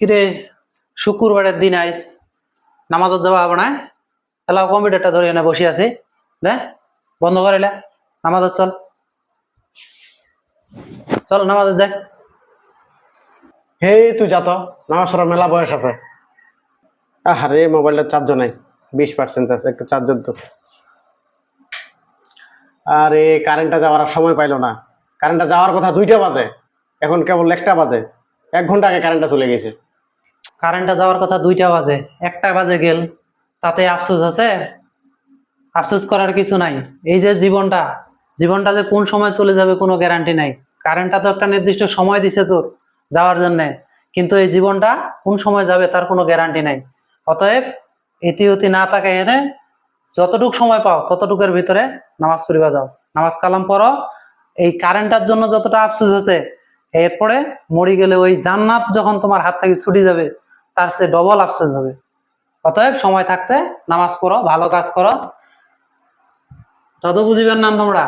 কিরে শুক্রবারের দিন আইস নামাজত যাওয়া হবে না? এলাও কম্পিউটারটা ধরে এনে বসে আছি, দে বন্ধ করিলে নামাজত চল চল নামাজত যাই। হে তুই যা তো, নামাজ পড়ার মেলা বয়স আছে। আরে মোবাইলটা চার্জ নাই, 20% আছে, একটু চার্জার তো। আরে কারেন্টটা যাওয়ার আর সময় পাইলো না। কারেন্টটা যাওয়ার কথা 2টা বাজে, এখন কেবল 1টা বাজে। 1 ঘন্টা আগে কারেন্টটা চলে গেছে। কারেন্টটা যাওয়ার কথা 2টা বাজে, 1টা বাজে গেল, তাতে আফসোস আছে? আফসোস করার কিছু নাই। এই যে জীবনটা, জীবনটা যে কোন সময় চলে যাবে কোনো গ্যারান্টি নাই। কারেন্টটা তো একটা নির্দিষ্ট সময় দিছে তোর যাওয়ার জন্য, কিন্তু এই জীবনটা কোন সময় যাবে তার কোনো গ্যারান্টি নাই। অতএব ইতিউতি না তাকে এনে যতটুক সময় পাও ততটুকের ভিতরে নামাজ পড়িবা যাও, নামাজ কালাম পড়ো। এই কারেন্টটার জন্য যতটা আফসোস হচ্ছে, এরপরে মরি গেলে ওই জান্নাত যখন তোমার হাত থেকে ছুটি যাবে তার চেয়ে ডবল আফসোস হবে। অতএব সময় থাকতে নামাজ পড়ো, ভালো কাজ করো। তত বুঝিবেন না তোমরা।